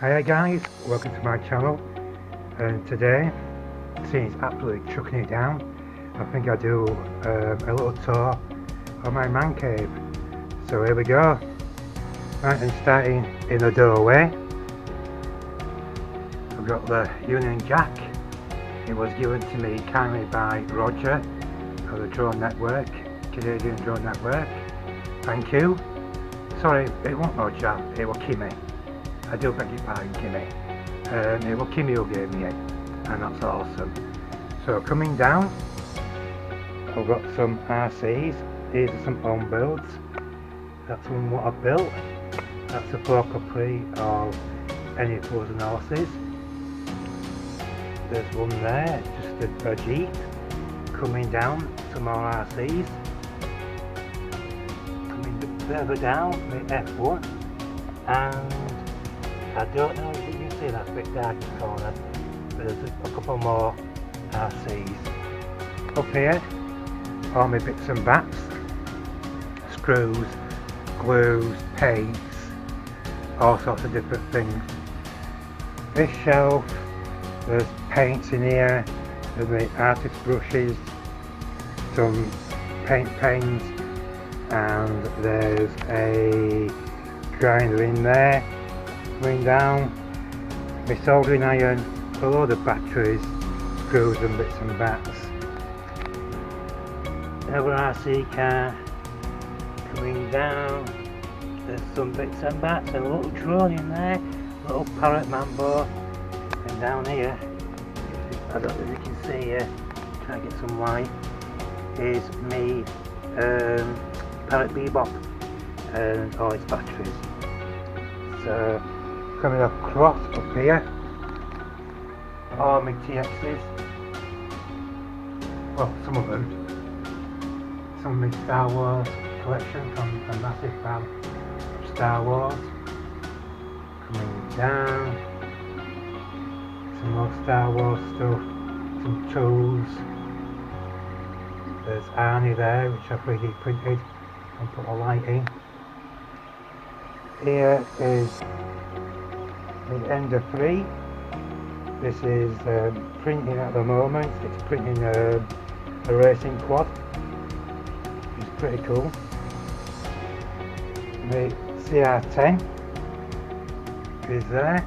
Hiya guys, welcome to my channel, and today, seeing it's absolutely chucking it down, I think I'll do a little tour of my man cave. So here we go. Right, and starting in the doorway, I've got the Union Jack. It was given to me kindly by Roger of the Drone Network, Canadian Drone Network. Thank you. Sorry, it wasn't Roger, it was Kimmy. I do beg your pardon, Kimmy. It was Kimmy who gave me it, and that's awesome. So coming down, I've got some RCs. These are some home builds. That's one what I built. That's a photocopy of any frozen horses. There's one there, just a Jeep. Coming down, some more RCs. Coming a bit further down, the F1, and I don't know if you can see that bit dark in the corner, but there's a couple more RCs. Up here, all my bits and bats, screws, glues, paints, all sorts of different things. This shelf, there's paints in here, there's my artist brushes, some paint pens, and there's a grinder in there. Going down, my soldering iron, a load of batteries, screws and bits and bats. Another RC car. Coming down, there's some bits and bats and a little drone in there, little parrot mambo. And down here, I don't know if you can see here, try to get some light, is me parrot bebop and all its batteries. So coming across up here, all my TXs, well, some of them, some of my Star Wars collection from a massive fan of Star Wars. Coming down, some more Star Wars stuff, some tools. There's Arnie there, which I 3D printed and put a light in. Here is the Ender 3. This is printing at the moment. It's printing a racing quad. It's pretty cool. The CR10 is there.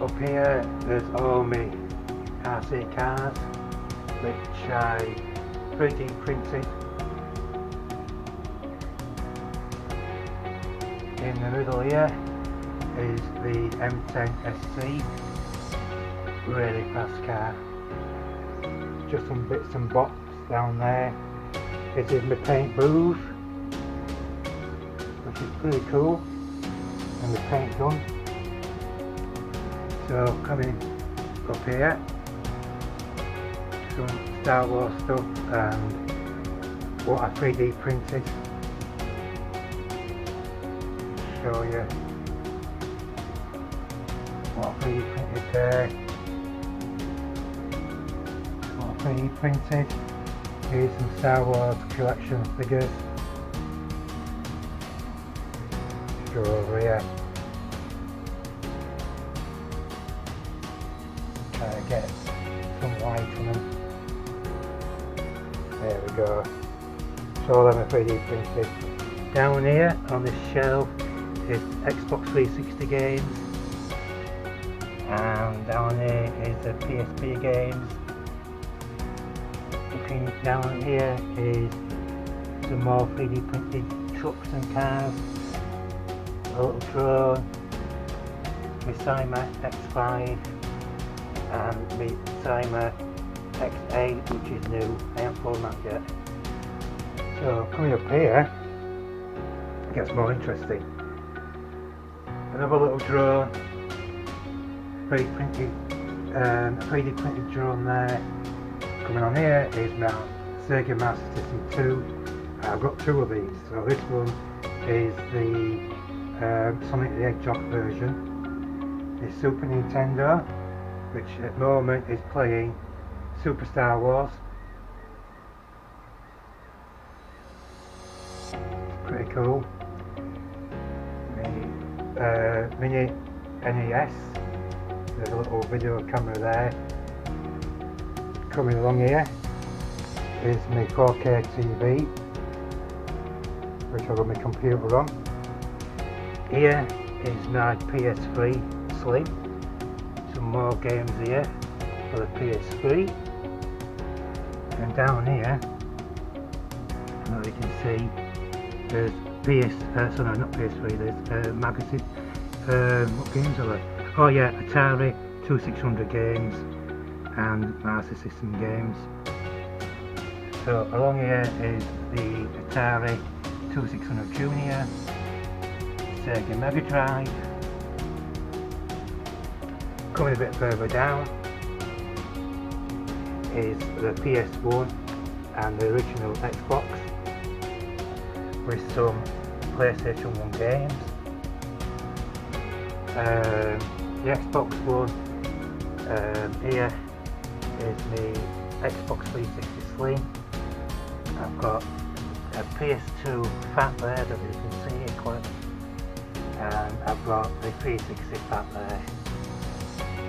Up here there's all my RC cars, which I 3D printed. In the middle here is the M10 SC, really fast car. Just some bits and bobs down there. This is my paint booth, which is pretty cool, and the paint gun. So coming up here, some Star Wars stuff and what I 3D printed. Show you what I 3D printed there. What I 3D printed. Here's some Star Wars collection figures. Let's go over here. Try to get some light on them. There we go. So them are 3D printed. Down here on this shelf is Xbox 360 games, and down here is the PSP games. Looking down here is some more 3D printed trucks and cars, a little drone, my Cyma X5 and my Cyma X8, which is new. I haven't flown that yet. So coming up here, it gets more interesting. Another little drone, 3D printed drone there. Coming on here is my Sega Master System 2. I've got two of these. So this one is the Sonic the Hedgehog version. It's Super Nintendo, which at the moment is playing Super Star Wars. Pretty cool. mini NES. There's a little video camera there. Coming along here is my 4K TV, which I've got my computer on. Here is my PS3 Slim. Some more games here for the PS3. And down here, as you can see, there's not PS3, there's magazine. What games are there? Oh yeah, Atari 2600 games and Master System games. So along here is the Atari 2600 Junior, Sega Mega Drive. Coming a bit further down is the PS1 and the original Xbox with some PlayStation 1 games. The Xbox One, here is the Xbox 360 Slim. I've got a PS2 Fat there that you can see here quite, and I've got the 360 Fat there.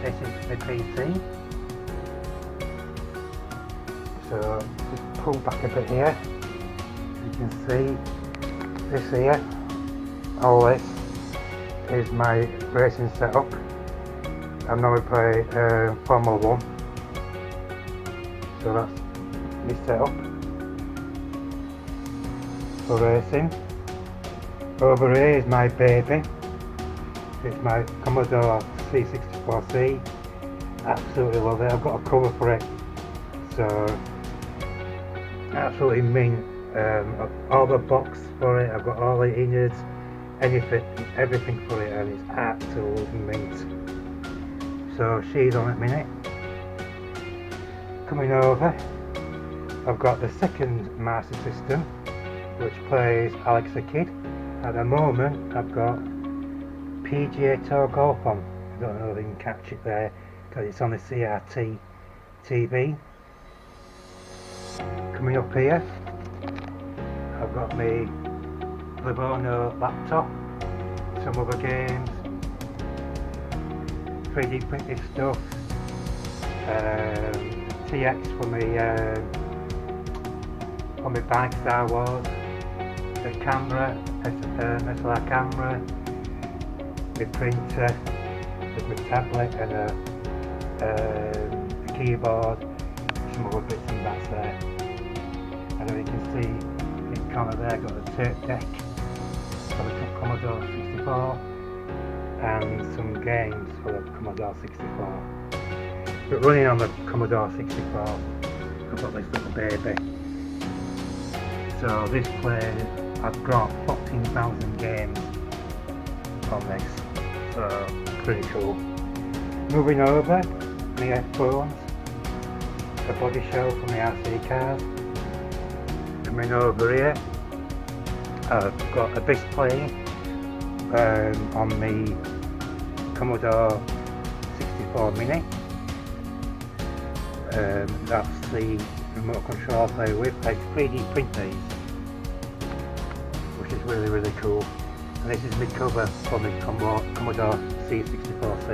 This is the PC. So just pull back a bit here. You can see this here. All this is my racing setup. I normally play Formula 1. So that's my setup for racing. Over here is my baby. It's my Commodore C64C. Absolutely love it. I've got a cover for it. So absolutely mint. All the box for it. I've got all the innards, everything for it, and it's absolutely mint. So she's on at minute. Coming over, I've got the second Master System, which plays Alex the Kid. At the moment, I've got PGA Tour Golf on. I don't know if you can catch it there because it's on the CRT TV. Coming up here, I've got my Livorno laptop, some other games, 3D printed stuff, TX for my bike Star Wars, a camera, SLR camera, my printer, with my tablet and a keyboard, some other bits and bats there. And then you can see in the corner there, got a tape deck for the Commodore 64 and some games for the Commodore 64. But running on the Commodore 64, I've got this little baby. So this plays, I've got 14,000 games on this, so pretty cool. Moving over, my headphones, a body shell for my RC cars. Coming over here, I've got Abit playing on the Commodore 64 Mini. That's the remote control I play with. I 3D print these, which is really, really cool. And this is my cover for my Commodore C64C.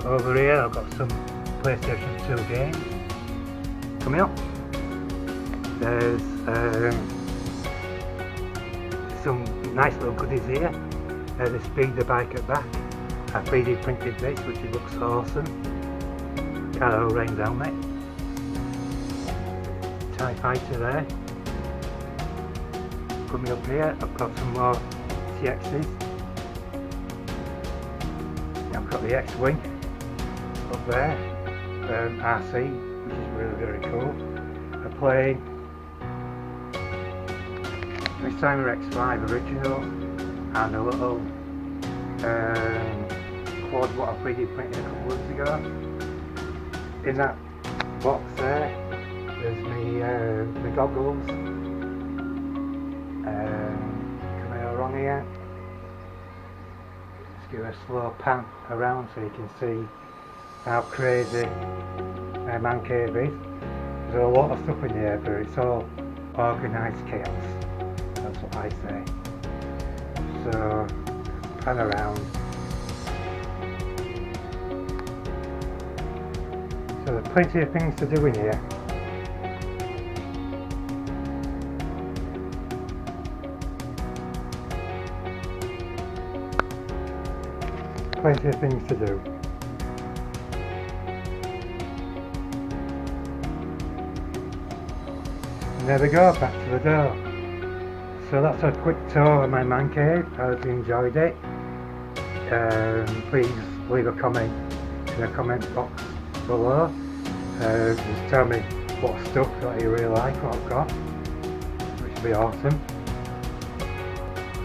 So over here I've got some PlayStation 2 games. Coming up, there's some nice little goodies here. The speeder bike at back. I 3D printed this, which looks awesome. Caro Rain helmet. TIE Fighter there. Coming up here, I've got some more TXs. I've got the X-Wing up there, RC, which is really, very cool. I play the Timer X5 original and a little quad what I 3D printed a couple of weeks ago. In that box there, there's my goggles. Coming along here, just give a slow pan around so you can see how crazy ManCave is. There's a lot of stuff in here, but it's all organised chaos. That's what I say. So pan around. So there's plenty of things to do in here. Plenty of things to do. And there we go, back to the door. So that's a quick tour of my man cave. I hope you enjoyed it. Please leave a comment in the comment box below. Just tell me what stuff that you really like, what I've got, which would be awesome.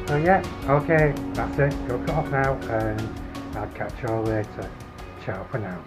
So yeah, okay, that's it. Go cut off now, and I'll catch you all later. Ciao for now.